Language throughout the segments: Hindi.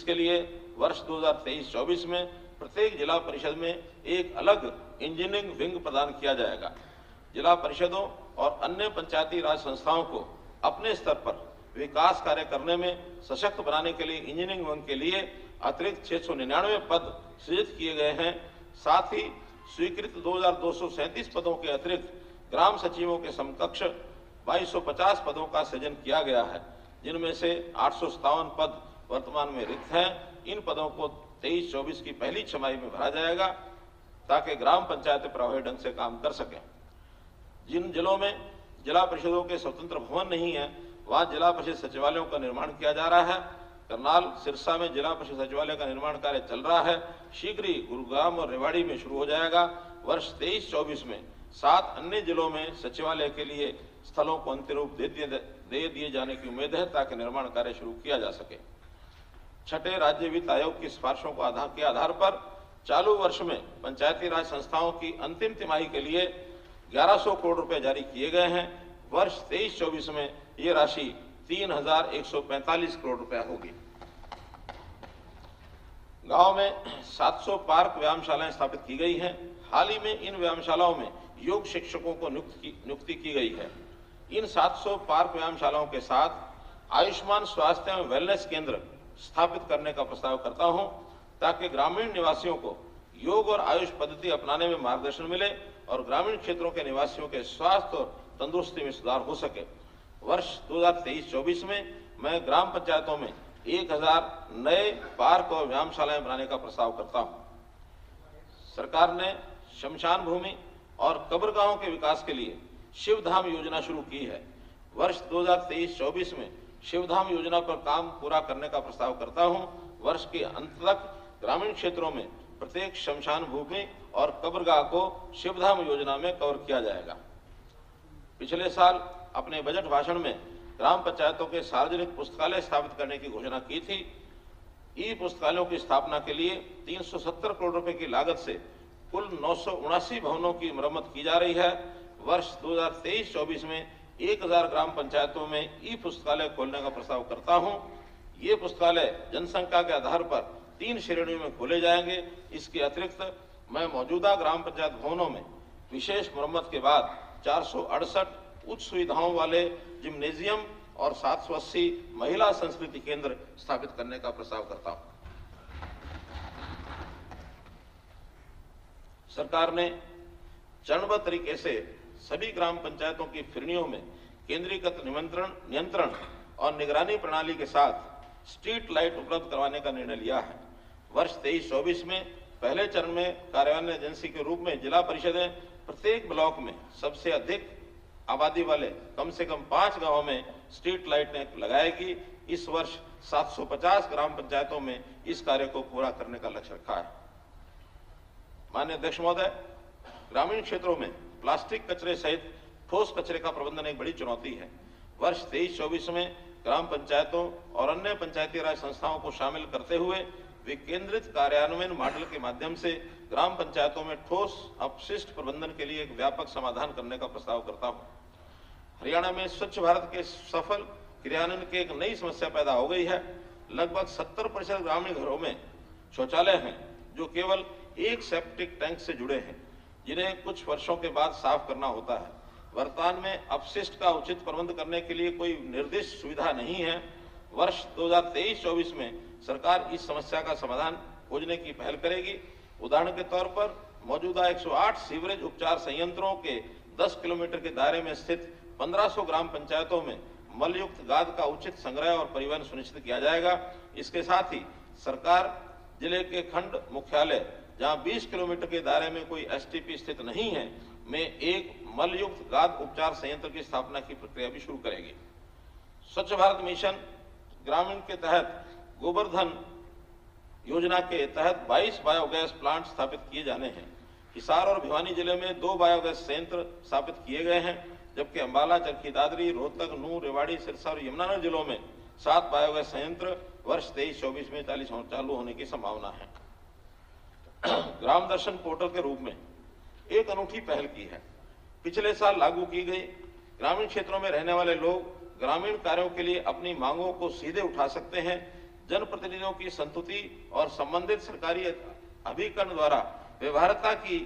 इसके लिए वर्ष 2023-24 में प्रत्येक जिला परिषद में एक अलग इंजीनियरिंग विंग प्रदान किया जाएगा। जिला परिषदों और अन्य पंचायती राज संस्थाओं को अपने स्तर पर विकास कार्य करने में सशक्त बनाने के लिए इंजीनियरिंग विंग के लिए अतिरिक्त 699 पद सृजित किए गए हैं। साथ ही स्वीकृत 2237 पदों के अतिरिक्त ग्राम सचिवों के समकक्ष 2250 पदों का सृजन किया गया है, जिनमें से 857 पद वर्तमान में रिक्त हैं। इन पदों को 23-24 की पहली छमाही में भरा जाएगा ताकि ग्राम पंचायतें प्रभावी ढंग से काम कर सकें। जिन जिलों में जिला परिषदों के स्वतंत्र भवन नहीं है, वहां जिला परिषद सचिवालयों का निर्माण किया जा रहा है। करनाल, सिरसा में जिला परिषद सचिवालय का निर्माण कार्य चल रहा है। शीघ्र ही गुरुग्राम और रेवाड़ी में शुरू हो जाएगा। वर्ष 23-24 में 7 अन्य जिलों में सचिवालय के लिए स्थलों को अंतिम रूप दे दिए जाने की उम्मीद है ताकि निर्माण कार्य शुरू किया जा सके। छठे राज्य वित्त आयोग की सिफारिशों के आधार पर चालू वर्ष में पंचायती राज संस्थाओं की अंतिम तिमाही के लिए 1100 करोड़ रुपए जारी किए गए हैं। वर्ष 23-24 में ये राशि 3145 करोड़ रुपया होगी। गांव में 700 पार्क व्यायामशालाएं स्थापित की गई हैं। हाल ही में इन व्यायामशालाओं में योग शिक्षकों को नियुक्ति की गई है। इन 700 पार्क व्यायामशालाओं के साथ आयुष्मान स्वास्थ्य एवं वेलनेस केंद्र स्थापित करने का प्रस्ताव करता हूं ताकि ग्रामीण निवासियों को योग और आयुष पद्धति अपनाने में मार्गदर्शन मिले और ग्रामीण क्षेत्रों के निवासियों के स्वास्थ्य और तंदुरुस्ती में सुधार हो सके। वर्ष 2023-24 में मैं ग्राम पंचायतों में 1000 नए पार्क और व्यायामशालाएं बनाने का प्रस्ताव करता हूं। सरकार ने शमशान भूमि और कब्रगाहों के विकास के लिए शिवधाम योजना शुरू की है। वर्ष 2023-24 में शिवधाम योजना पर काम पूरा करने का प्रस्ताव करता हूं। वर्ष के अंत तक ग्रामीण क्षेत्रों में प्रत्येक शमशान भूमि और कब्रगाह को शिवधाम योजना में कवर किया जाएगा। पिछले साल अपने बजट भाषण में ग्राम पंचायतों के सार्वजनिक पुस्तकालय स्थापित करने की घोषणा की थी। ई पुस्तकालयों की स्थापना के लिए 370 करोड़ रुपए की लागत से कुल 979 भवनों की मरम्मत की जा रही है। वर्ष 2023-24 में 1000 ग्राम पंचायतों में ई पुस्तकालय खोलने का प्रस्ताव करता हूं। ये पुस्तकालय जनसंख्या के आधार पर 3 श्रेणियों में खोले जाएंगे। इसके अतिरिक्त मैं मौजूदा ग्राम पंचायत भवनों में विशेष मरम्मत के बाद 468 उच्च सुविधाओं वाले जिम्नेजियम और 780 महिला संस्कृति केंद्र स्थापित करने का प्रस्ताव करता हूं। सरकार ने चरणबद्ध तरीके से सभी ग्राम पंचायतों की फिरनियों में केंद्रीकृत नियंत्रण और निगरानी प्रणाली के साथ स्ट्रीट लाइट उपलब्ध करवाने का निर्णय लिया है। वर्ष 23-24 में पहले चरण में कार्यान्वयन एजेंसी के रूप में जिला परिषदें प्रत्येक ब्लॉक में सबसे अधिक आबादी वाले कम से कम 5 गांवों में स्ट्रीट लाइटें लगाएगी। इस वर्ष 750 ग्राम पंचायतों में इस कार्य को पूरा करने का लक्ष्य रखा है। माननीय अध्यक्ष महोदय, ग्रामीण क्षेत्रों में प्लास्टिक कचरे सहित ठोस कचरे का प्रबंधन एक बड़ी चुनौती है। वर्ष 23-24 में ग्राम पंचायतों और अन्य पंचायती राज संस्थाओं को शामिल करते हुए विकेंद्रित कार्यान्वयन मॉडल के माध्यम से ग्राम पंचायतों में ठोस अपशिष्ट प्रबंधन के लिए एक व्यापक समाधान करने का प्रस्ताव करता हूं। हरियाणा में स्वच्छ भारत के सफल क्रियान्वयन की एक नई समस्या पैदा हो गई है। लगभग 70% ग्रामीण घरों में शौचालय हैं जो केवल एक सेप्टिक टैंक से जुड़े हैं, जिन्हें कुछ वर्षों के बाद साफ करना होता है। वर्तमान में अपशिष्ट का उचित प्रबंध करने के लिए कोई निर्दिष्ट सुविधा नहीं है। वर्ष 2023-24 में सरकार इस समस्या का समाधान खोजने की पहल करेगी। उदाहरण के तौर पर मौजूदा 108 सीवरेज उपचार संयंत्रों के 10 किलोमीटर के दायरे में स्थित 1500 ग्राम पंचायतों में मलयुक्त गाद का उचित संग्रह और परिवहन सुनिश्चित किया जाएगा। इसके साथ ही सरकार जिले के खंड मुख्यालय जहां 20 किलोमीटर के दायरे में कोई एसटीपी स्थित नहीं है में एक मलयुक्त गाद उपचार संयंत्र की स्थापना की प्रक्रिया भी शुरू करेगी। स्वच्छ भारत मिशन ग्रामीण के तहत गोवर्धन योजना के तहत 22 बायोगैस प्लांट स्थापित किए जाने हैं। हिसार और भिवानी जिले में 2 बायोगैस संयंत्र स्थापित किए गए हैं, जबकि अंबाला, चरखी दादरी, रोहतक, नूंह, रेवाड़ी, सिरसा और यमुनानगर जिलों में 7 बायोगैस संयंत्र वर्ष 23-24 में चालू होने की संभावना है। ग्राम दर्शन पोर्टल के रूप में एक अनूठी पहल की है। पिछले साल लागू की गई ग्रामीण क्षेत्रों में रहने वाले लोग ग्रामीण कार्यों के लिए अपनी मांगों को सीधे उठा सकते हैं। जनप्रतिनिधियों की संतुष्टि और संबंधित सरकारी अभिकरण द्वारा व्यवहार्यता की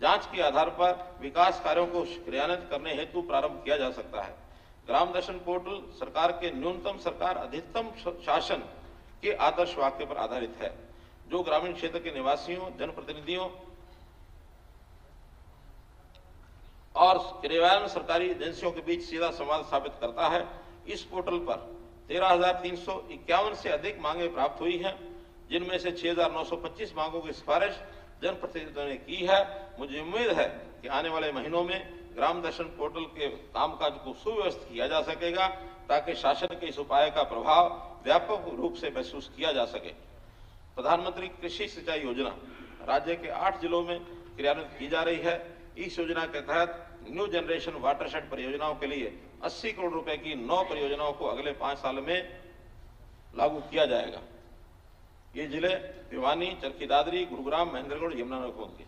जांच के आधार पर विकास कार्यों को क्रियान्वित करने हेतु प्रारंभ किया जा सकता है। ग्राम दर्शन पोर्टल सरकार के न्यूनतम सरकार अधिकतम शासन के आदर्श वाक्य पर आधारित है, जो ग्रामीण क्षेत्र के निवासियों, जनप्रतिनिधियों और क्रियान्वयन सरकारी एजेंसियों के बीच सीधा संवाद स्थापित करता है। इस पोर्टल पर 13,351 से अधिक मांगे प्राप्त हुई हैं, जिनमें से 6,925 मांगों की सिफारिश जनप्रतिनिधियों ने की है। मुझे उम्मीद है कि आने वाले महीनों में ग्राम दर्शन पोर्टल के कामकाज को सुव्यवस्थित किया जा सकेगा, ताकि शासन के इस उपाय का प्रभाव व्यापक रूप से महसूस किया जा सके। प्रधानमंत्री कृषि सिंचाई योजना राज्य के 8 जिलों में क्रियान्वित की जा रही है। इस योजना के तहत न्यू जनरेशन वाटरशेड परियोजनाओं के लिए 80 करोड़ रुपए की 9 परियोजनाओं को अगले 5 साल में लागू किया जाएगा। ये जिले भिवानी, चरखी दादरी, गुरुग्राम, महेंद्रगढ़, यमुनानगर होंगे।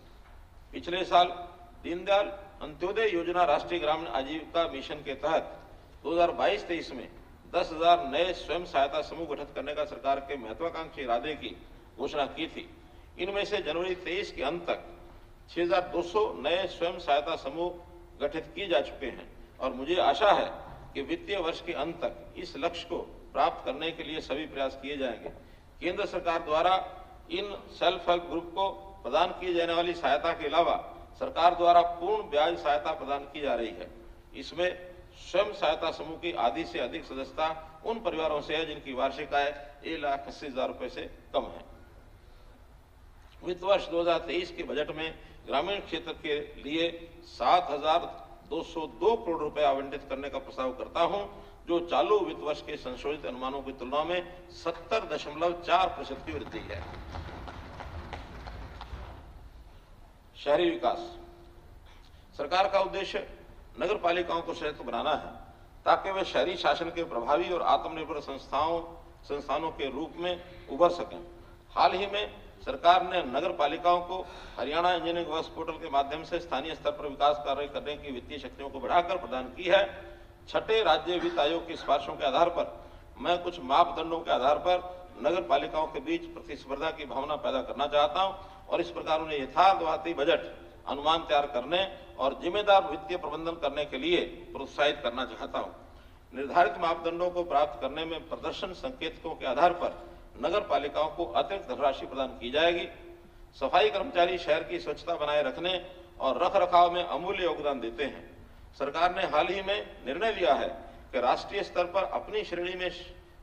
पिछले साल दीनदयाल अंत्योदय योजना राष्ट्रीय ग्रामीण आजीविका मिशन के तहत 2022-23 में 10,000 नए स्वयं सहायता समूह गठित करने का सरकार के महत्वाकांक्षी इरादे की घोषणा की थी। इनमें से जनवरी 23 के अंत तक 6,200 नए स्वयं सहायता समूह गठित किए जा चुके हैं और मुझे आशा है कि वित्तीय वर्ष के अंत तक इस लक्ष्य को प्राप्त करने के लिए सभी प्रयास किए जाएंगे। केंद्र सरकार द्वारा इन सेल्फ हेल्प ग्रुप को प्रदान की जाने वाली सहायता के अलावा सरकार द्वारा पूर्ण ब्याज सहायता प्रदान की जा रही है। इसमें स्वयं सहायता समूह की आधी से अधिक सदस्यता उन परिवारों से है जिनकी वार्षिक आय 1,80,000 रुपए से कम है। वित्त वर्ष 2023 के बजट में ग्रामीण क्षेत्र के लिए 7,202 करोड़ रुपए आवंटित करने का प्रस्ताव करता हूं, जो चालू वित्त वर्ष के संशोधित अनुमानों की तुलना में 70.4% की वृद्धि है। शहरी विकास सरकार का उद्देश्य नगर पालिकाओं को सशक्त बनाना है, ताकि वे शहरी शासन के प्रभावी और आत्मनिर्भर संस्थानों के रूप में उभर सकें। हाल ही में सरकार ने नगर पालिकाओं को हरियाणा इंजीनियरिंग वर्क्स पोर्टल के माध्यम से स्थानीय स्तर पर विकास कार्य करने की वित्तीय शक्तियों को बढ़ाकर प्रदान की है। छठे राज्य वित्त आयोग की सिफारिशों के आधार पर मैं कुछ मापदंडों के आधार पर नगर पालिकाओं के बीच प्रतिस्पर्धा की भावना पैदा करना चाहता हूं और इस प्रकार उन्हें यथार्थवादी बजट अनुमान तैयार करने और जिम्मेदार वित्तीय प्रबंधन करने के लिए प्रोत्साहित करना चाहता हूं। निर्धारित मापदंडों को प्राप्त करने में प्रदर्शन संकेतकों के आधार पर नगर पालिकाओं को अतिरिक्त धनराशि प्रदान की जाएगी। सफाई कर्मचारी शहर की स्वच्छता बनाए रखने और रखरखाव में अमूल्य योगदान देते हैं। सरकार ने हाल ही में निर्णय लिया है कि राष्ट्रीय स्तर पर अपनी श्रेणी में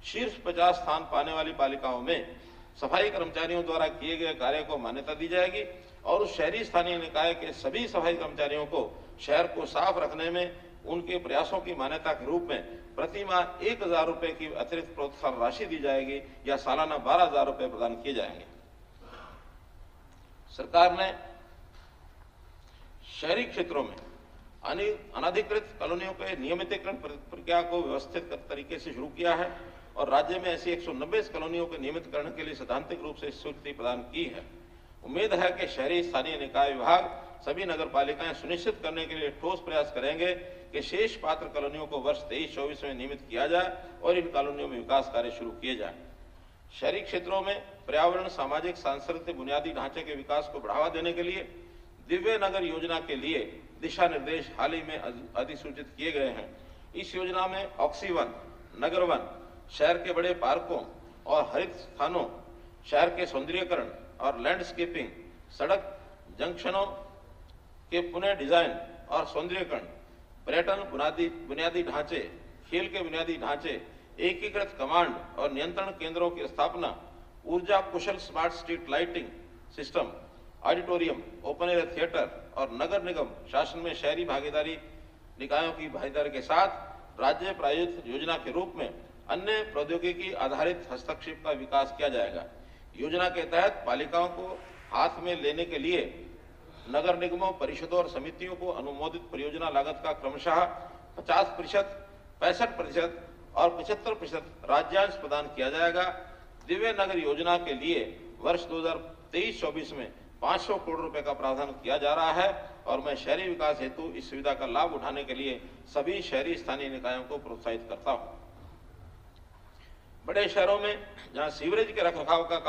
शीर्ष 50 स्थान पाने वाली पालिकाओं में सफाई कर्मचारियों द्वारा किए गए कार्य को मान्यता दी जाएगी और उस शहरी स्थानीय निकाय के सभी सफाई कर्मचारियों को शहर को साफ रखने में उनके प्रयासों की मान्यता के रूप में प्रति माह 1,000 रुपए की अतिरिक्त प्रोत्साहन राशि दी जाएगी या सालाना 12,000 रुपए प्रदान किए जाएंगे। सरकार ने शहरी क्षेत्रों में अनधिकृत कॉलोनियों के नियमितीकरण प्रक्रिया को व्यवस्थित तरीके से शुरू किया है और राज्य में ऐसी 190 कॉलोनियों के नियमितीकरण के लिए सैद्धांतिक रूप से स्वीकृति प्रदान की है। उम्मीद है कि शहरी स्थानीय निकाय विभाग सभी नगर पालिकाएं सुनिश्चित करने के लिए ठोस प्रयास करेंगे कि शेष पात्र कॉलोनियों को वर्ष 23-24 में नियमित किया जाए और इन कॉलोनियों में विकास कार्य शुरू किए जाए। शहरी क्षेत्रों में पर्यावरण, सामाजिक, सांस्कृतिक बुनियादी ढांचे के विकास को बढ़ावा देने के लिए दिव्य नगर योजना के लिए दिशा निर्देश हाल ही में अधिसूचित किए गए हैं। इस योजना में ऑक्सीवन, नगर वन, शहर के बड़े पार्कों और हरित स्थानों, शहर के सौंदर्यीकरण और लैंडस्केपिंग, सड़क जंक्शनों के पुनः डिजाइन और सौंदर्यीकरण, पर्यटन बुनियादी ढांचे, खेल के बुनियादी ढांचे, एकीकृत कमांड और नियंत्रण केंद्रों की स्थापना, ऊर्जा कुशल smart street lighting system, auditorium, open air theatre और नगर निगम शासन में शहरी भागीदारी निकायों की भागीदारी के साथ राज्य प्रायोजित योजना के रूप में अन्य प्रौद्योगिकी आधारित हस्तक्षेप का विकास किया जाएगा। योजना के तहत पालिकाओं को हाथ में लेने के लिए नगर निगमों, परिषदों और समितियों को अनुमोदित परियोजना लागत का क्रमशः 50%, 65% और 75% राज्यांश प्रदान किया जाएगा। दिव्य नगर योजना के लिए वर्ष 2023-24 में 500 करोड़ रुपए का प्रावधान किया जा रहा है और मैं शहरी विकास हेतु इस सुविधा का लाभ उठाने के लिए सभी शहरी स्थानीय निकायों को प्रोत्साहित करता हूं। बड़े शहरों में जहां सीवरेज के रखरखाव का काम